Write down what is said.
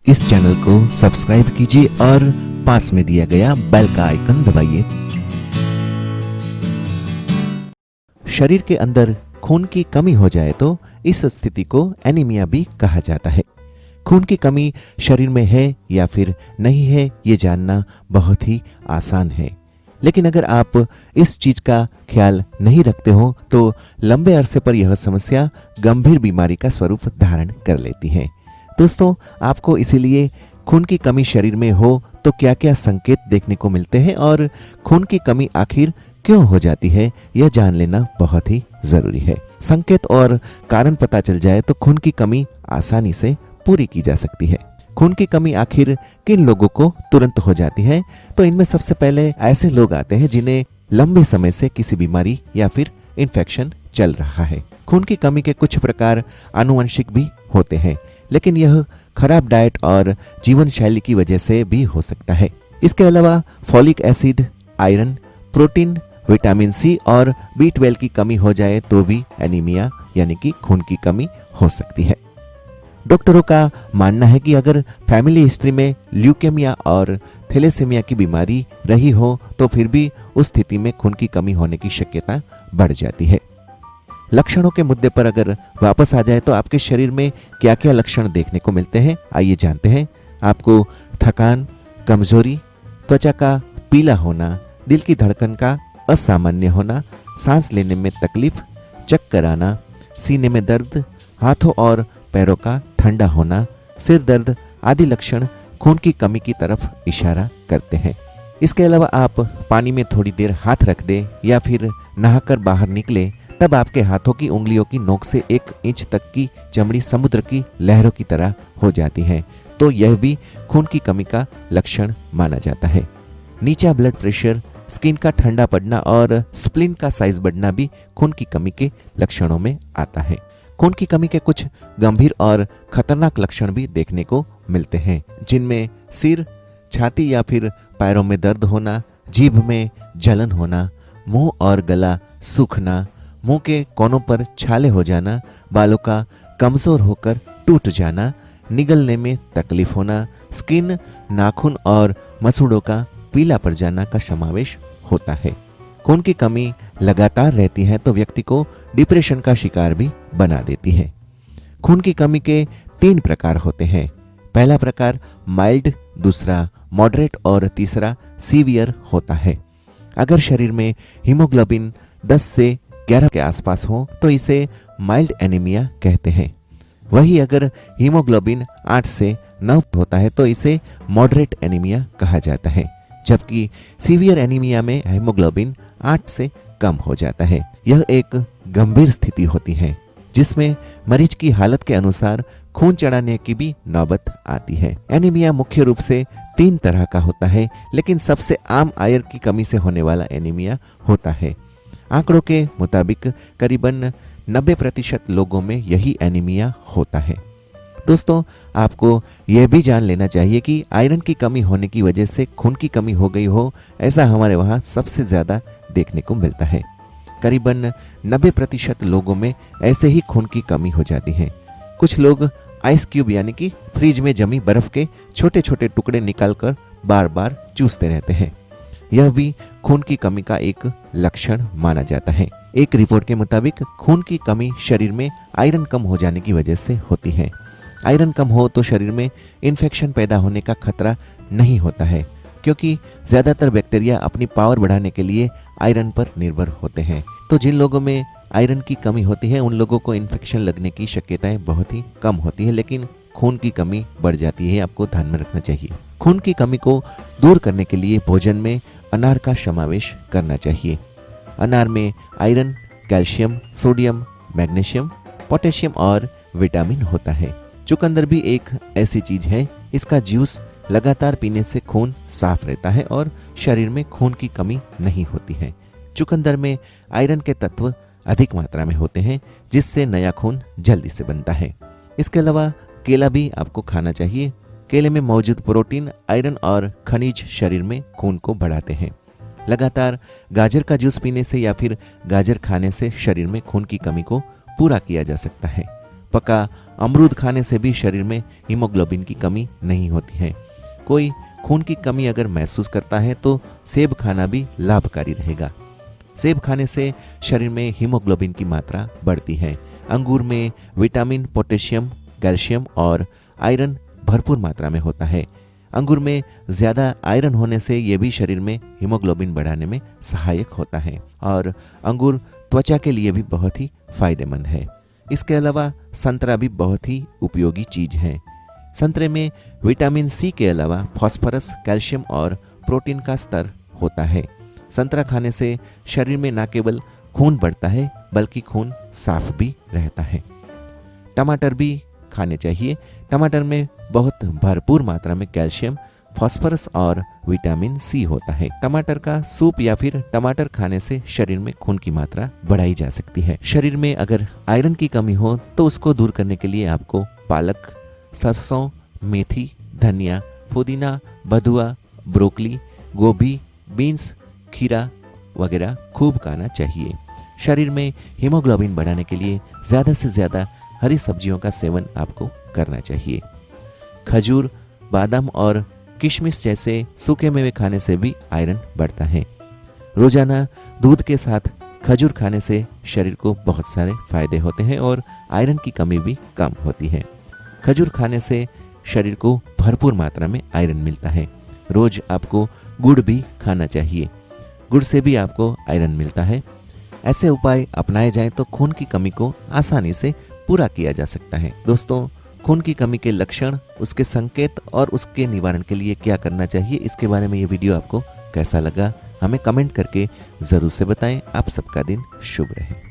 इस चैनल को सब्सक्राइब कीजिए और पास में दिया गया बेल का आइकन दबाइए। शरीर के अंदर खून की कमी हो जाए तो इस स्थिति को एनीमिया भी कहा जाता है। खून की कमी शरीर में है या फिर नहीं है, ये जानना बहुत ही आसान है, लेकिन अगर आप इस चीज का ख्याल नहीं रखते हो तो लंबे अरसे पर यह समस्या गंभीर बीमारी का स्वरूप धारण कर लेती है। दोस्तों, आपको इसीलिए खून की कमी शरीर में हो तो क्या क्या संकेत देखने को मिलते हैं और खून की कमी आखिर क्यों हो जाती है, यह जान लेना बहुत ही जरूरी है। संकेत और कारण पता चल जाए तो खून की कमी आसानी से पूरी की जा सकती है। खून की कमी आखिर किन लोगों को तुरंत हो जाती है? तो इनमें सबसे पहले ऐसे लोग आते हैं जिन्हें लंबे समय से किसी बीमारी या फिर इन्फेक्शन चल रहा है। खून की कमी के कुछ प्रकार आनुवंशिक भी होते हैं, लेकिन यह खराब डाइट और जीवन शैली की वजह से भी हो सकता है। इसके अलावा folic acid, iron, protein, vitamin C और B12 की कमी हो जाए तो भी एनीमिया यानी कि खून की कमी हो सकती है। डॉक्टरों का मानना है कि अगर फैमिली हिस्ट्री में ल्यूकेमिया और थैलेसीमिया की बीमारी रही हो तो फिर भी उस स्थिति में खून की कमी होने की शक्यता बढ़ जाती है। लक्षणों के मुद्दे पर अगर वापस आ जाए तो आपके शरीर में क्या क्या लक्षण देखने को मिलते हैं, आइए जानते हैं। आपको थकान, कमजोरी, त्वचा का पीला होना, दिल की धड़कन का असामान्य होना, सांस लेने में तकलीफ, चक्कर आना, सीने में दर्द, हाथों और पैरों का ठंडा होना, सिर दर्द आदि लक्षण खून की कमी की तरफ इशारा करते हैं। इसके अलावा आप पानी में थोड़ी देर हाथ रख दें या फिर नहाकर बाहर निकले तब आपके हाथों की उंगलियों की नोक से 1 इंच तक की चमड़ी समुद्र की लहरों की तरह हो जाती है, तो यह भी खून की कमी का लक्षण माना जाता है। नीचा ब्लड प्रेशर, स्किन का ठंडा पड़ना और स्प्लीन का साइज बढ़ना भी खून की कमी के लक्षणों में आता है। खून की कमी के कुछ गंभीर और खतरनाक लक्षण भी देखने को मिलते हैं, जिनमें सिर, छाती या फिर पैरों में दर्द होना, जीभ में जलन होना, मुंह और गला सूखना, मुंह के कोनों पर छाले हो जाना, बालों का कमजोर होकर टूट जाना, निगलने में तकलीफ होना, स्किन, नाखून और मसूड़ों का पीला पड़ जाना का समावेश होता है। खून की कमी लगातार रहती है तो व्यक्ति को डिप्रेशन का शिकार भी बना देती है। खून की कमी के 3 प्रकार होते हैं। पहला प्रकार माइल्ड, दूसरा मॉडरेट और तीसरा सीवियर होता है। अगर शरीर में हीमोग्लोबिन 10 से 11 के आसपास हो तो इसे माइल्ड एनीमिया कहते हैं। वही अगर हीमोग्लोबिन 8 से 9 होता है तो इसे मॉडरेट एनीमिया कहा जाता है, जबकि सीवियर एनीमिया में हीमोग्लोबिन 8 से कम हो जाता है। यह एक गंभीर स्थिति होती है जिसमें मरीज की हालत के अनुसार खून चढ़ाने की भी नौबत आती है। एनीमिया मुख्य रूप से 3 तरह का होता है, लेकिन सबसे आम आयरन की कमी से होने वाला एनीमिया होता है। आंकड़ों के मुताबिक करीबन 90% लोगों में यही एनीमिया होता है। दोस्तों, आपको यह भी जान लेना चाहिए कि आयरन की कमी होने की वजह से खून की कमी हो गई हो, ऐसा हमारे वहाँ सबसे ज़्यादा देखने को मिलता है। करीबन 90% लोगों में ऐसे ही खून की कमी हो जाती है। कुछ लोग आइस क्यूब यानी कि फ्रिज में जमी बर्फ के छोटे छोटे टुकड़े निकालकर बार बार चूसते रहते हैं। यह भी खून की कमी का एक लक्षण माना जाता है। एक रिपोर्ट के मुताबिक खून की कमी शरीर में आयरन कम हो जाने की वजह से होती है। आयरन कम हो तो शरीर में इन्फेक्शन पैदा होने का खतरा नहीं होता है, क्योंकि ज्यादातर बैक्टीरिया अपनी पावर बढ़ाने के लिए आयरन पर निर्भर होते हैं। तो जिन लोगों में आयरन की कमी होती है उन लोगों को इन्फेक्शन लगने की शक्यताएं बहुत ही कम होती है, लेकिन खून की कमी बढ़ जाती है, आपको ध्यान में रखना चाहिए। खून की कमी को दूर करने के लिए भोजन में अनार का समावेश करना चाहिए। अनार में iron, calcium, sodium, magnesium, potassium और विटामिन होता है। चुकंदर भी एक ऐसी चीज है, इसका जूस लगातार पीने से खून साफ रहता है और शरीर में खून की कमी नहीं होती है। चुकंदर में आयरन के तत्व अधिक मात्रा में होते हैं, जिससे नया खून जल्दी से बनता है। इसके अलावा केला भी आपको खाना चाहिए। केले में मौजूद प्रोटीन, आयरन और खनिज शरीर में खून को बढ़ाते हैं। लगातार गाजर का जूस पीने से या फिर गाजर खाने से शरीर में खून की कमी को पूरा किया जा सकता है। पका अमरूद खाने से भी शरीर में हीमोग्लोबिन की कमी नहीं होती है। कोई खून की कमी अगर महसूस करता है तो सेब खाना भी लाभकारी रहेगा। सेब खाने से शरीर में हीमोग्लोबिन की मात्रा बढ़ती है। अंगूर में विटामिन, पोटेशियम, कैल्शियम और आयरन भरपूर मात्रा में होता है। अंगूर में ज़्यादा आयरन होने से यह भी शरीर में हीमोग्लोबिन बढ़ाने में सहायक होता है और अंगूर त्वचा के लिए भी बहुत ही फायदेमंद है। इसके अलावा संतरा भी बहुत ही उपयोगी चीज है। संतरे में विटामिन सी के अलावा फास्फोरस, कैल्शियम और प्रोटीन का स्तर होता है। संतरा खाने से शरीर में न केवल खून बढ़ता है बल्कि खून साफ भी रहता है। टमाटर भी खाने चाहिए। टमाटर में बहुत भरपूर मात्रा में कैल्शियम, फास्फोरस और विटामिन सी होता है। टमाटर का सूप या फिर टमाटर खाने से शरीर में खून की मात्रा बढ़ाई जा सकती है। शरीर में अगर आयरन की कमी हो तो उसको दूर करने के लिए आपको पालक, सरसों, मेथी, धनिया, पुदीना, बथुआ, ब्रोकली, गोभी, बीन्स, खीरा वगैरह खूब खाना चाहिए। शरीर में हीमोग्लोबिन बढ़ाने के लिए ज़्यादा से ज़्यादा हरी सब्जियों का सेवन आपको करना चाहिए। खजूर, बादाम और किशमिश जैसे सूखे मेवे खाने से भी आयरन बढ़ता है। रोजाना दूध के साथ खजूर खाने से शरीर को बहुत सारे फायदे होते हैं और आयरन की कमी भी कम होती है। खजूर खाने से शरीर को भरपूर मात्रा में आयरन मिलता है। रोज आपको गुड़ भी खाना चाहिए। गुड़ से भी आपको आयरन मिलता है। ऐसे उपाय अपनाए जाएं तो खून की कमी को आसानी से पूरा किया जा सकता है। दोस्तों, खून की कमी के लक्षण, उसके संकेत और उसके निवारण के लिए क्या करना चाहिए, इसके बारे में ये वीडियो आपको कैसा लगा हमें कमेंट करके ज़रूर से बताएं। आप सबका दिन शुभ रहे।